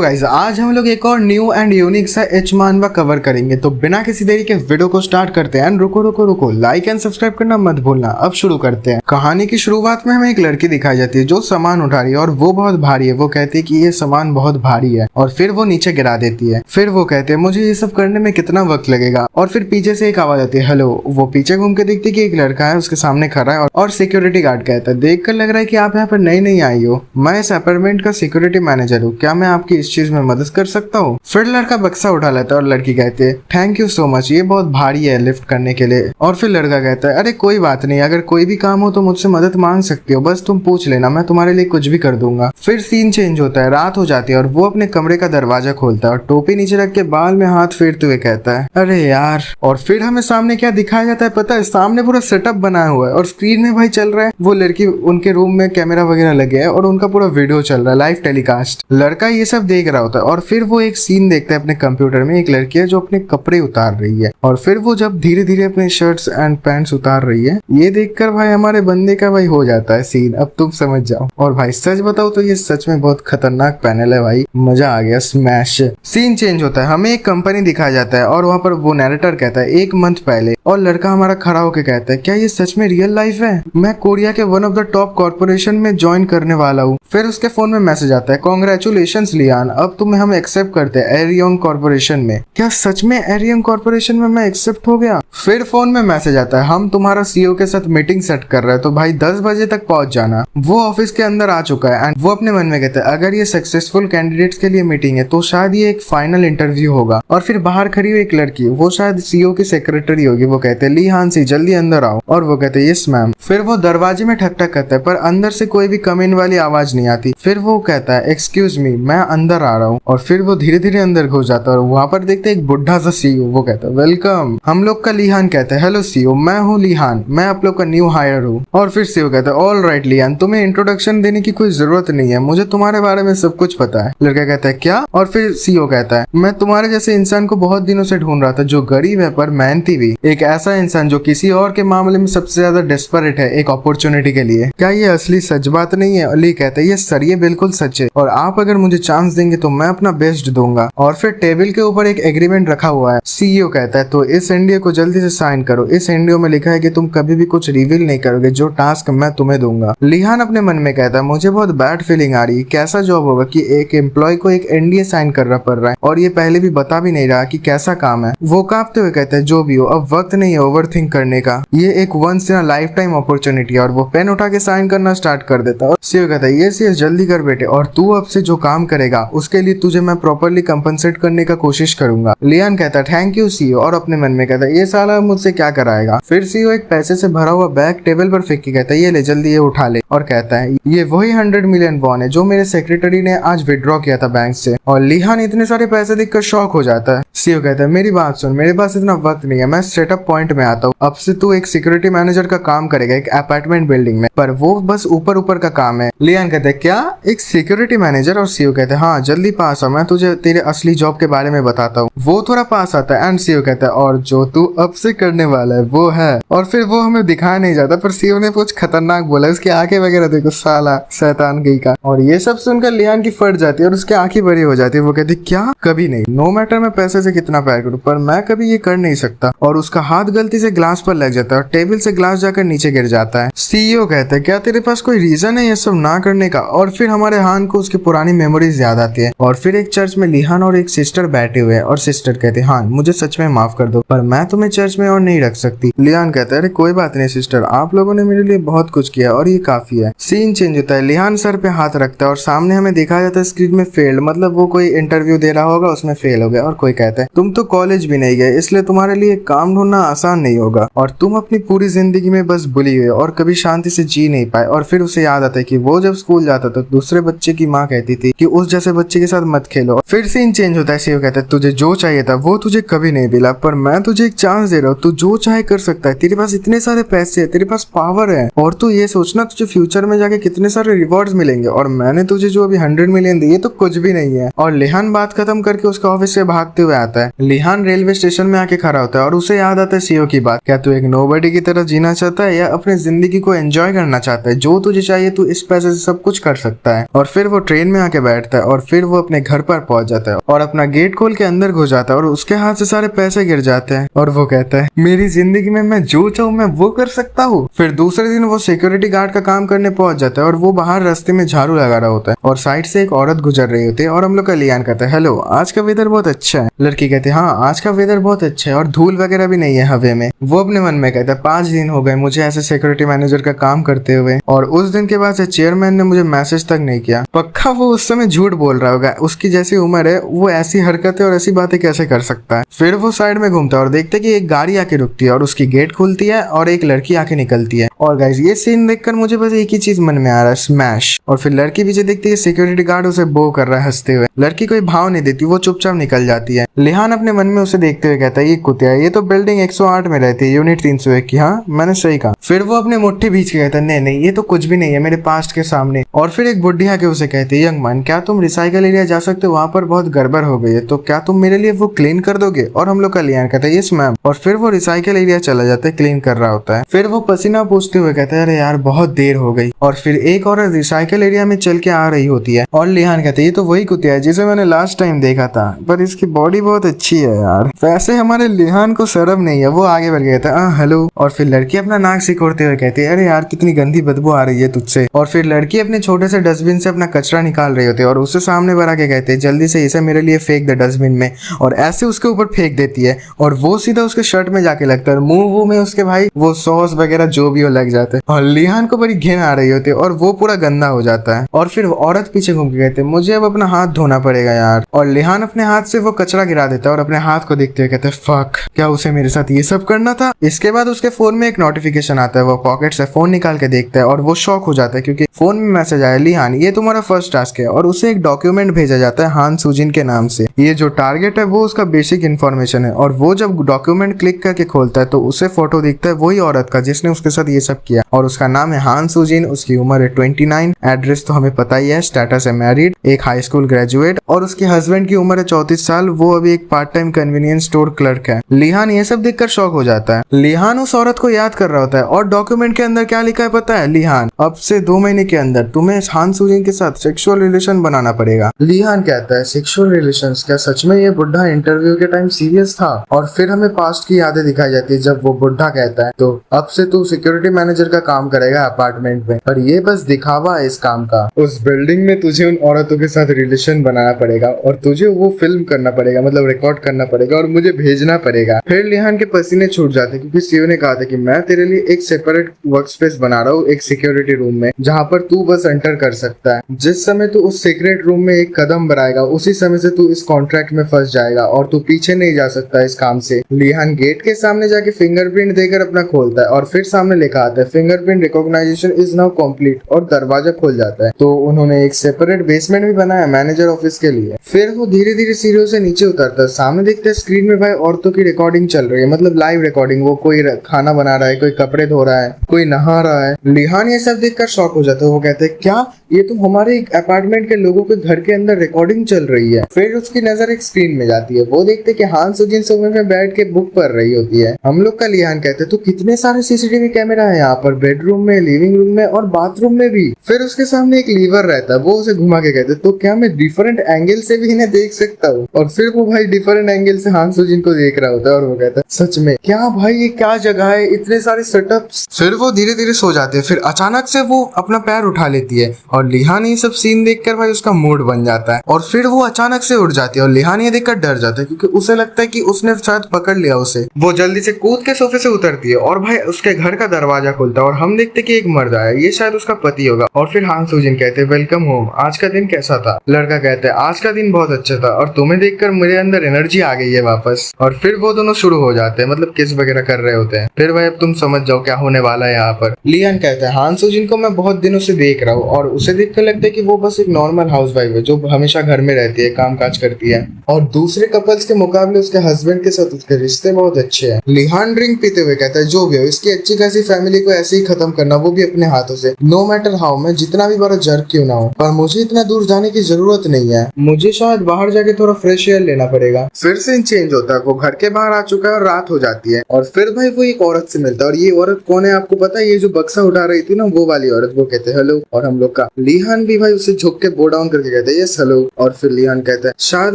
Guys, आज हम लोग एक और न्यू एंड यूनिक सा एच मानवा कवर करेंगे। तो बिना किसी देरी के वीडियो को स्टार्ट करते हैं। रुको रुको रुको, लाइक एंड सब्सक्राइब करना मत भूलना। अब शुरू करते हैं। कहानी की शुरुआत में हमें एक लड़की दिखाई जाती है जो सामान उठा रही है और वो बहुत भारी है। वो कहती है कि ये सामान बहुत भारी है और फिर वो नीचे गिरा देती है। फिर वो कहते हैं मुझे ये सब करने में कितना वक्त लगेगा। और फिर पीछे से एक आवाज आती है हेलो। वो पीछे घूम के देखती है कि एक लड़का है उसके सामने खड़ा है और सिक्योरिटी गार्ड कहता है देख कर लग रहा है कि आप यहाँ पर नई नई आई हो। मैं इस अपार्टमेंट का सिक्योरिटी मैनेजर हूँ, क्या मैं आपकी इस चीज में मदद कर सकता हूँ। फिर लड़का बक्सा उठा लेता है और लड़की कहती है थैंक यू सो मच, ये बहुत भारी है लिफ्ट करने के लिए। और फिर लड़का कहता है अरे कोई बात नहीं, अगर कोई भी काम हो तो मुझसे मदद मांग सकती हो, बस तुम पूछ लेना, मैं तुम्हारे लिए कुछ भी कर दूंगा। फिर सीन चेंज होता है, रात हो जाती है और वो अपने कमरे का दरवाजा खोलता है और टोपी नीचे रख के बाल में हाथ फेरते हुए कहता है अरे यार। और फिर हमें सामने क्या दिखाया जाता है पता है, सामने पूरा सेटअप बनाया हुआ है और स्क्रीन में भाई चल रहा है वो लड़की, उनके रूम में कैमरा वगैरह लगे है और उनका पूरा वीडियो चल रहा है, लाइव टेलीकास्ट। लड़का ये सब देख रहा होता है और फिर वो एक सीन देखता है अपने कंप्यूटर में, एक लड़की है जो अपने कपड़े उतार रही है और फिर वो जब धीरे धीरे अपने शर्ट्स एंड पैंट्स उतार रही है, ये देखकर भाई हमारे बंदे का भाई हो जाता है सीन। अब तुम समझ जाओ। और भाई सच बताओ तो ये सच में बहुत खतरनाक पैनल है भाई, मजा आ गया, स्मैश। सीन चेंज होता है, हमें एक कंपनी दिखाया जाता है और वहाँ पर वो नैरेटर कहता है 1 मंथ पहले, और लड़का हमारा खड़ा होकर कहता है क्या ये सच में रियल लाइफ है, मैं कोरिया के one of the top corporation में ज्वाइन करने वाला हूँ। फिर उसके फोन में मैसेज आता है कॉन्ग्रेचुलेशंस लियान, अब तुम्हें हम एक्सेप्ट करते हैं एरियन कॉर्पोरेशन में। क्या सच में एरियन कॉर्पोरेशन में मैं एक्सेप्ट हो गया। फिर फोन में मैसेज आता है हम तुम्हारा सीईओ के साथ मीटिंग सेट कर रहे हैं, तो भाई 10 बजे तक पहुंच जाना। वो ऑफिस के अंदर आ चुका है एंड वो अपने मन में कहता है अगर ये सक्सेसफुल कैंडिडेट्स के लिए मीटिंग है तो शायद ये एक फाइनल इंटरव्यू होगा। और फिर बाहर खड़ी हुई एक लड़की, वो शायद सीईओ की सेक्रेटरी होगी, वो कहते हैं ली हांसी जल्दी अंदर आओ, और वो कहते हैं यस मैम। फिर वो दरवाजे में ठक ठक करता है पर अंदर से कोई भी कम इन वाली आवाज नहीं आती। फिर वो कहता है एक्सक्यूज मी, मैं अंदर आ रहा हूँ, और फिर वो धीरे धीरे अंदर घुस जाता है और वहाँ पर देखते हैं एक बुढ़ा सा सीईओ, वो कहता है वेलकम। हम लोग का लिहान कहता है हेलो सीईओ, मैं हूँ लिहान, मैं आप लोग का न्यू हायर हूँ। और फिर सीईओ कहता है ऑल राइट लिहान, तुम्हें इंट्रोडक्शन देने की कोई जरूरत नहीं है, मुझे तुम्हारे बारे में सब कुछ पता है। लड़का कहता है क्या। और फिर सीईओ कहता है मैं तुम्हारे जैसे इंसान को बहुत दिनों से ढूंढ रहा था जो गरीब है पर मेहनती भी, एक ऐसा इंसान जो किसी और के मामले में सबसे ज्यादा डेस्परेट है एक अपॉर्चुनिटी के लिए। क्या ये असली सच बात नहीं है। अली कहता है ये सर ये बिल्कुल सच है और आप अगर मुझे चांस देंगे तो मैं अपना बेस्ट दूंगा। और फिर टेबल के ऊपर एक एग्रीमेंट रखा हुआ है। सीईओ कहता है तो इस एनडीए को जल्दी से साइन करो, इस एनडीए में लिखा है कि तुम कभी भी कुछ रिवील नहीं करोगे जो टास्क मैं तुम्हें दूंगा। लिहान अपने मन में कहता है मुझे बहुत बैड फीलिंग आ रही है, कैसा जॉब होगा कि एक एम्प्लॉय को एक एनडीए साइन करना पड़ रहा है और ये पहले भी बता भी नहीं रहा कि कैसा काम है। वो कांपते हुए कहता है जो भी हो अब वक्त नहीं है ओवर थिंक करने का, ये एक once in a lifetime opportunity है। और वो पेन उठा के साइन करना स्टार्ट कर देता है और सीईओ कहता है यस यस जल्दी कर बेटे, और तू अब से जो काम करेगा उसके लिए तुझे मैं प्रॉपर्ली कंपनसेट करने का कोशिश करूंगा। लियान कहता है थैंक यू सीईओ, और अपने मन में कहता है ये साला मुझसे क्या कराएगा। फिर सीईओ एक पैसे से भरा हुआ बैग टेबल पर फेंक के कहता है ये ले जल्दी ये उठा ले, और कहता है ये वही 100 मिलियन वॉन है जो मेरे सेक्रेटरी ने आज विड्रॉ किया था बैंक से। और लिहान इतने सारे पैसे देखकर शॉक हो जाता है। सीईओ कहता है मेरी बात सुन, मेरे पास इतना वक्त नहीं है, मैं सेटअप पॉइंट में आता हूँ, अब से तू एक सिक्योरिटी मैनेजर का काम करेगा एक अपार्टमेंट बिल्डिंग में, पर वो बस ऊपर ऊपर का काम है। लियान कहते हैं क्या एक सिक्योरिटी मैनेजर। और सीईओ कहते हैं हाँ जल्दी पास आ, मैं तुझे तेरे असली जॉब के बारे में बताता हूँ। वो थोड़ा पास आता है एंड सीईओ कहता है और जो तू अब से करने वाला है वो है, और फिर वो हमें दिखाया नहीं जाता पर सीईओ ने कुछ खतरनाक बोला, उसकी आंखें वगैरह देखो साला शैतान गई का। और ये सब सुनकर लियान की फट जाती है और उसकी आंखें बड़ी हो जाती है। वो कहती क्या कभी नहीं, नो मैटर मैं पैसे से कितना प्यार करूँ पर मैं कभी ये कर नहीं सकता। और उसका हाथ गलती से ग्लास पर लग जाता है और टेबल से ग्लास जाकर नीचे गिर जाता है। सीईओ कहता है क्या तेरे पास कोई रीजन है ये सब ना करने का। और फिर हमारे हान को उसकी पुरानी मेमोरीज याद आती है और फिर एक चर्च में लिहान और एक सिस्टर बैठे हुए हैं और सिस्टर कहते हैं हान मुझे सच में माफ कर दो पर मैं तुम्हें चर्च में और नहीं रख सकती। लिहान कहता है अरे कोई बात नहीं सिस्टर, आप लोगों ने मेरे लिए बहुत कुछ किया और ये काफी है। सीन चेंज होता है, लिहान सर पे हाथ रखता है और सामने हमें दिखाया जाता है स्क्रीन में फेल्ड, मतलब वो कोई इंटरव्यू दे रहा होगा उसमें फेल हो गया। और कोई कहता है तुम तो कॉलेज भी नहीं गए इसलिए तुम्हारे लिए काम ढूंढना आसान नहीं होगा और तुम अपनी पूरी जिंदगी में बस बुली हुए और कभी शांति से जी नहीं पाए। और फिर उसे याद आता है कि वो जब स्कूल जाता था दूसरे बच्चे की माँ कहती थी कि उस जैसे बच्चे के साथ मत खेलो। फिर सीन चेंज होता है, सीईओ कहता है तुझे जो चाहिए था वो तुझे कभी नहीं मिला पर मैं तुझे एक चांस दे रहा हूँ, तू जो चाहे कर सकता है, तेरे पास इतने सारे पैसे है, तेरे पास पावर है और तू ये सोचना तुझे फ्यूचर में जाके कितने सारे रिवॉर्ड्स मिलेंगे और मैंने तुझे जो अभी 100 मिलियन दिए तो कुछ भी नहीं है। और लिहान बात खत्म करके उसके ऑफिस से भागते हुए आता आता है। लिहान रेलवे स्टेशन में आके खड़ा होता है और उसे याद आता है सीओ की बात, क्या तू एक नोबडी की तरह जीना चाहता है या अपनी जिंदगी को एंजॉय करना चाहता है? जो तुझे चाहिए तू इस पैसे से सब कुछ कर सकता है। और फिर वो ट्रेन में आके बैठता है और फिर वो अपने घर पर पहुंच जाता है और अपना गेट खोल के अंदर घुस जाता है और उसके हाथ से सारे पैसे गिर जाते हैं और वो कहता है मेरी जिंदगी में मैं जो चाहूँ मैं वो कर सकता हूँ। फिर दूसरे दिन वो सिक्योरिटी गार्ड का काम करने पहुंच जाता है और वो बाहर रास्ते में झाड़ू लगा रहा होता है और साइड से एक औरत गुजर रही होती है और हम लोग का लियान कहता है हेलो, आज का वेदर बहुत अच्छा है। लड़की कहती है हाँ आज का वेदर बहुत अच्छा है और धूल वगैरह भी नहीं है हवे में। वो अपने मन में कहता है 5 दिन हो गए मुझे ऐसे सिक्योरिटी मैनेजर का काम करते हुए और उस दिन के बाद से चेयरमैन ने मुझे मैसेज तक नहीं किया। पक्का वो उस समय झूठ बोल रहा होगा, उसकी जैसी उम्र है वो ऐसी हरकतें और ऐसी बातें कैसे कर सकता है। फिर वो साइड में घूमता है और देखते कि एक गाड़ी आके रुकती है और उसकी गेट खुलती है और एक लड़की आके निकलती है। और गाइस ये सीन देखकर मुझे बस एक ही चीज मन में आ रहा है, स्मैश। और फिर लड़की पीछे देखती है सिक्योरिटी गार्ड उसे बो कर रहा है हंसते हुए। लड़की कोई भाव नहीं देती, वो चुपचाप निकल जाती है। लिहान अपने मन में उसे देखते हुए कहता है ये कुतिया है, ये तो बिल्डिंग 108 में रहती है, यूनिट 301 की। हाँ मैंने सही कहा। फिर वो अपने मुट्ठी भींच के कहता है नहीं नहीं ये तो कुछ भी नहीं है मेरे पास्ट के सामने। और फिर एक बुढ़ी आके उसे कहती है यंग मैन क्या तुम रिसाइकल एरिया जा सकते हो, वहाँ पर बहुत गड़बड़ हो गई है, तो क्या तुम मेरे लिए वो क्लीन कर दोगे? और हम लोग का लियान कहता है यस मैम। और फिर वो रिसाइकल एरिया चला जाता है, क्लीन कर रहा होता है। फिर वो पसीना पूछते हुए कहता है अरे यार बहुत देर हो गई। और फिर एक औरत रिसाइकल एरिया में चल के आ रही होती है और लिहान कहते है ये तो वही कुतिया है जिसे मैंने लास्ट टाइम देखा था, पर इसकी बॉडी बहुत अच्छी है यार। वैसे हमारे लिहान को शर्म नहीं है, वो आगे बढ़ गया था हेलो। और फिर लड़की अपना नाक सिकोड़ते हुए कहती है अरे यार कितनी गंदी बदबू आ रही है तुझसे। और फिर लड़की अपने छोटे से डस्टबिन से अपना कचरा निकाल रही होती है और उसे सामने बढ़ा के कहते हैं जल्दी से इसे मेरे लिए फेंक दे डस्टबिन में। और ऐसे उसके ऊपर फेंक देती है और वो सीधा उसके शर्ट में जाके लगता है, मुंह में उसके भाई वो सॉस वगैरह जो भी हो लग जाते हैं और लिहान को बड़ी घिन आ रही होती है और वो पूरा गंदा हो जाता है। और फिर औरत पीछे घूम के कहते हैं मुझे अब अपना हाथ धोना पड़ेगा यार। और लिहान अपने हाथ से वो कचरा गिरा देता है और अपने हाथ को देखते हुए कहते हैं फक, क्या उसे मेरे साथ ये सब करना था? इसके बाद उसके फोन में एक नोटिफिकेशन आता है, वो पॉकेट से फोन निकाल के देखता है और वो शॉक हो जाता है क्योंकि फोन में मैसेज आया लिहान ये तुम्हारा फर्स्ट टास्क है। और उसे एक डॉक्यूमेंट भेजा जाता है हान सुजिन के नाम से। ये जो टारगेट है वो उसका बेसिक इन्फॉर्मेशन है। और वो जब डॉक्यूमेंट क्लिक करके खोलता है तो उसे फोटो दिखता है वही औरत का जिसने उसके साथ ये सब किया और उसका नाम है हान सुजिन, उसकी उम्र है 29, एड्रेस तो हमें पता ही है, स्टेटस है मैरिड, एक हाई स्कूल ग्रेजुएट और उसके हस्बैंड की उम्र है 34 साल, वो अभी एक part time convenience store clerk है। लिहान ये सब देखकर शॉक हो जाता है। लिहान उस औरत को याद कर रहा होता है और डॉक्यूमेंट के अंदर क्या लिखा है पता है? लिहान अब से 2 महीने के अंदर तुम्हें हान सुजिन के साथ सेक्सुअल रिलेशन बनाना पड़ेगा। लिहान कहता है सेक्सुअल रिलेशंस? क्या सच में ये बुढ़ा इंटरव्यू के टाइम सीरियस था? और फिर हमें पास्ट की यादें दिखाई जाती है जब वो बुढ़ा कहता है तो अब से तू सिक्योरिटी मैनेजर का काम करेगा अपार्टमेंट में, पर ये बस दिखावा है इस काम का। उस बिल्डिंग में तुझे उन औरतों के साथ रिलेशन बनाना पड़ेगा और तुझे वो फिल्म करना पड़ेगा, मतलब रिकॉर्ड करना पड़ेगा और मुझे भेजना पड़ेगा। फिर लिहान के पसीने छूट जाते क्योंकि सीओ ने कहा था कि मैं तेरे लिए एक सेपरेट वर्क स्पेस बना रहा हूँ एक सिक्योरिटी रूम में, जहाँ पर तू बस एंटर कर सकता है। जिस समय तू उस सीक्रेट रूम में एक कदम बढ़ाएगा उसी समय से तू इस कॉन्ट्रैक्ट में फंस जाएगा और तू पीछे नहीं जा सकता इस काम से। लिहान गेट के सामने जाके फिंगरप्रिंट देकर अपना खोलता है और फिर सामने लिखा आता है fingerprint recognization is now complete और दरवाजा खुल जाता है। तो उन्होंने एक सेपरेट बेसमेंट भी बनाया मैनेजर ऑफिस के लिए। फिर वो धीरे धीरे सीढ़ियों से नीचे उतरता है, सामने देखते हैं स्क्रीन में भाई औरतों की रिकॉर्डिंग चल रही है, मतलब लाइव रिकॉर्डिंग। वो कोई खाना बना रहा है, कोई कपड़े धो रहा है, कोई नहा रहा है। लिहान ये सब देखकर शॉक हो जाता है, वो कहते हैं क्या ये तो हमारे अपार्टमेंट के लोगों के घर के अंदर रिकॉर्डिंग चल रही है। फिर उसकी नजर एक स्क्रीन में जाती है, वो देखते कि हान सुजिन सोफे में बैठ के बुक पढ़ रही होती है। हम लोग का लिहान कहते तो कितने सारे सीसीटीवी कैमरा है यहाँ पर, बेडरूम में, लिविंग रूम में और बाथरूम में भी। फिर उसके सामने एक लीवर रहता है, वो उसे घुमा के कहते तो क्या मैं डिफरेंट एंगल से भी इन्हें देख सकता हूँ? और फिर वो भाई डिफरेंट एंगल से हान सुजिन को देख रहा होता है और वो कहता है सच में क्या भाई ये क्या जगह है, इतने सारे सेटअप्स। फिर वो धीरे धीरे सो जाते हैं। फिर अचानक से वो अपना पैर उठा लेती है और लिहान ये सब सीन देखकर भाई उसका मूड बन जाता है और फिर वो अचानक से उठ जाती है और लिहान ये देखकर डर जाता है क्योंकि उसे लगता है कि उसने शायद पकड़ लिया उसे। वो जल्दी से कूद के सोफे से उतरती है और भाई उसके घर का दरवाजा खुलता है और हम देखते कि एक मर्द आया, ये शायद उसका पति होगा। और फिर हान सुजिन कहते हैं वेलकम होम, आज का दिन कैसा था? लड़का कहता है आज का दिन बहुत अच्छा था और तुम्हें देखकर मेरे अंदर एनर्जी आ गई है वापस। और फिर वो दोनों शुरू हो जाते हैं, मतलब किस वगैरह कर रहे होते हैं। फिर भाई अब तुम समझ जाओ क्या होने वाला है यहाँ पर। लियान कहता है हान सुजिन को मैं बहुत दिनों से देख रहा हूँ और उसे देखकर लगता है कि वो बस एक नॉर्मल हाउसवाइफ है जो हमेशा घर में रहती है, काम काज करती है और दूसरे कपल्स के मुकाबले उसके हस्बैंड के साथ उसके रिश्ते बहुत अच्छे हैं। लिहान ड्रिंक पीते हुए कहता है जो भी हो इसकी अच्छी खासी फैमिली को ऐसे ही खत्म करना, वो भी अपने हाथों से। नो मैटर हाउ, मैं जितना भी बड़ा जर्क क्यों ना हो, पर मुझे इतना दूर जाने की जरूरत नहीं है। मुझे शायद बाहर जाके थोड़ा फ्रेश एयर लेना पड़ेगा। करेगा। फिर सीन चेंज होता है, वो घर के बाहर आ चुका है और रात हो जाती है और फिर भाई वो एक औरत से मिलता है और ये औरत कौन है आपको पता है? ये जो बक्सा उठा रही थी ना वो वाली औरत। वो कहते हैं हेलो और हम लोग का लिहान भी भाई उसे झुक के बो डाउन करके कहते हैं यस हेलो। और फिर लिहान कहता है शायद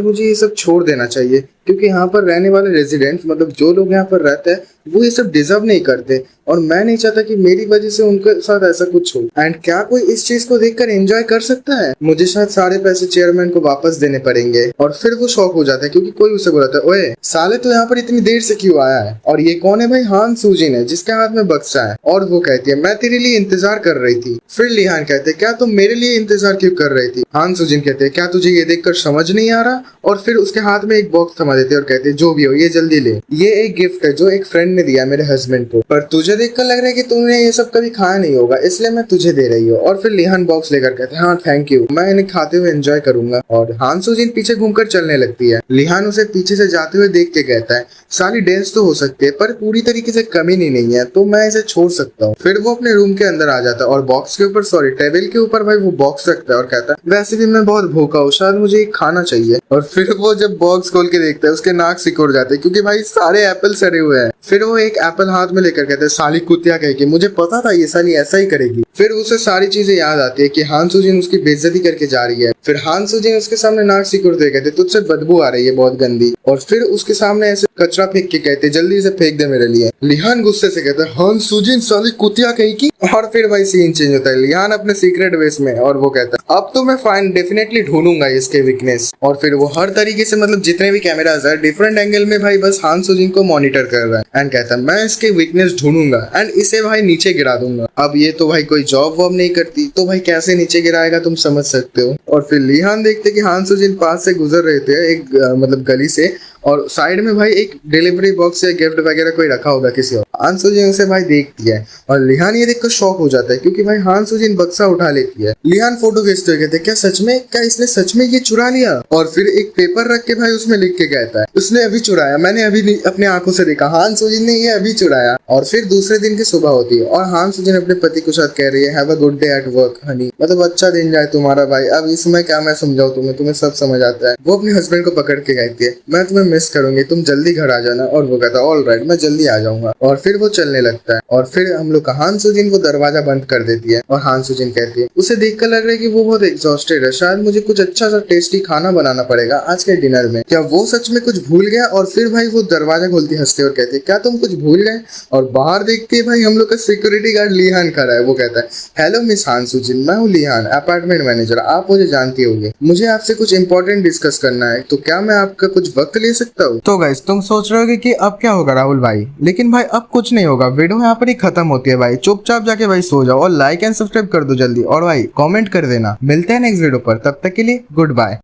मुझे ये सब छोड़ देना चाहिए क्योंकि यहाँ पर रहने वाले रेजिडेंट्स मतलब जो लोग यहाँ पर रहते हैं वो ये सब डिजर्व नहीं करते और मैं नहीं चाहता कि मेरी वजह से उनके साथ ऐसा कुछ हो। एंड क्या कोई इस चीज को देखकर एंजॉय कर सकता है? मुझे शायद सारे पैसे चेयरमैन को वापस देने पड़ेंगे। और फिर वो शॉक हो जाता है क्योंकि कोई उसे बोलता है ओए साले तो यहाँ पर इतनी देर से क्यों आया है? और ये कौन है भाई? हान सूजिन है जिसके हाथ में बक्सा है। और वो कहती है मैं तेरे लिए इंतजार कर रही थी। फिर लिहान कहते क्या तुम मेरे लिए इंतजार क्यों कर रही थी? हान सूजिन कहते हैं क्या तुझे ये देखकर समझ नहीं आ रहा? और फिर उसके हाथ में एक बॉक्स थमा देते और कहते जो भी हो ये जल्दी ले, ये एक गिफ्ट है जो एक फ्रेंड ने दिया मेरे हस्बैंड को, पर तुझे देखकर लग रहा है कि तुमने ये सब कभी खाया नहीं होगा इसलिए मैं तुझे दे रही हूँ। और फिर लिहान बॉक्स लेकर कहते हैं हाँ थैंक यू, मैं इन्हें खाते हुए एंजॉय करूंगा। और हान सूजिन पीछे घूमकर चलने लगती है। लिहान उसे पीछे से जाते हुए देख के कहता है साली डेंस तो हो सकती है पर पूरी तरीके से कमी नहीं है तो मैं इसे छोड़ सकता हूँ। फिर वो अपने रूम के अंदर आ जाता है और बॉक्स के ऊपर टेबल के ऊपर भाई वो बॉक्स रखता है और कहता है वैसे भी मैं बहुत भूखा हूँ, शायद मुझे खाना चाहिए। और फिर वो जब बॉक्स खोल के देखता है उसके नाक सिकुड़ जाते हैं क्योंकि भाई सारे एप्पल सड़े हुए हैं। फिर वो एक एप्पल हाथ में लेकर कहते हैं साली कुतिया कह के मुझे पता था ये साली ऐसा ही करेगी। फिर उसे सारी चीजें याद आती है कि हान सूजिन उसकी बेइज्जती करके जा रही है। फिर हान सूजिन उसके सामने नाक सिकुड़ते कहते तुझसे बदबू आ रही है बहुत गंदी। और फिर उसके सामने ऐसे कचरा फेंक के कहते जल्दी से फेंक दे मेरे लिए। लिहान गुस्से से कहता है हान सूजिन साली कुतिया कहीं की। और फिर भाई सीन चेंज होता है, लिहान अपने सीक्रेट बेस में और वो कहता है अब तो मैं फाइन डेफिनेटली ढूंढूंगा इसके वीकनेस। और फिर वो हर तरीके से मतलब जितने भी कैमरास है डिफरेंट एंगल में भाई बस हान सूजिन को मॉनिटर कर रहा है एंड कहता है मैं इसके वीकनेस ढूंढूंगा एंड इसे भाई नीचे गिरा दूंगा। अब ये तो भाई कोई जॉब वॉब नहीं करती तो भाई कैसे नीचे गिराएगा तुम समझ सकते हो। और फिर लिहान देखते कि हान सूजिन पास से गुजर रहे थे एक मतलब गली से और साइड में भाई एक डिलीवरी बॉक्स या गिफ्ट वगैरह कोई रखा होगा किसी और। हान सूजिन उसे भाई देखती है और लिहान ये देखकर शॉक हो जाता है क्योंकि भाई हान सूजिन बक्सा उठा लेती है। लिहान फोटो खींचते हुए कहते क्या सच में, क्या इसने सच में ये चुरा लिया? और फिर एक पेपर रख के भाई उसमें लिख के कहता है उसने अभी चुराया, मैंने अभी अपने आंखों से देखा, हान सूजिन ने ये अभी चुराया। और फिर दूसरे दिन की सुबह होती है और हान सूजिन अपने पति के साथ कह रही है have a good day at work Honey, मतलब अच्छा दिन जाए तुम्हारा भाई। अब इसमें क्या मैं समझाऊं तुम्हें सब समझ आता है। वो अपने हस्बैंड को पकड़ के कहती है मैं तुम्हें मिस करूंगी, तुम जल्दी घर आ जाना। और वो कहता है ऑल राइट मैं जल्दी आ जाऊंगा। और फिर वो चलने लगता है और फिर हम लोग का हान सूजिन वो दरवाजा बंद कर देती है और हान सूजिन कहती है उसे देखकर लग रहा है कि वो बहुत एग्जॉस्टेड है, शायद मुझे कुछ अच्छा सा टेस्टी खाना बनाना पड़ेगा आज के डिनर में। क्या वो सच में कुछ भूल गया? और फिर भाई वो दरवाजा खोलती हंसते और कहती है क्या तुम कुछ भूल गए? और बाहर देखते है भाई हम लोग का सिक्योरिटी गार्ड लिहान खड़ा है। वो कहता है हेलो मिस हान सूजिन, मैं हूँ लिहान अपार्टमेंट मैनेजर, आप मुझे जानती होगी, मुझे आपसे कुछ इंपॉर्टेंट डिस्कस करना है तो क्या मैं आपका कुछ वक्त ले सकता हूँ? तो गाइस तुम सोच रहे होगे कि अब क्या होगा राहुल भाई, लेकिन भाई अब कुछ नहीं होगा, वीडियो यहाँ पर ही खत्म होती है भाई। चुपचाप जाके भाई सो जाओ और लाइक एंड सब्सक्राइब कर दो जल्दी और भाई कमेंट कर देना। मिलते हैं नेक्स्ट वीडियो पर, तब तक के लिए गुड बाय।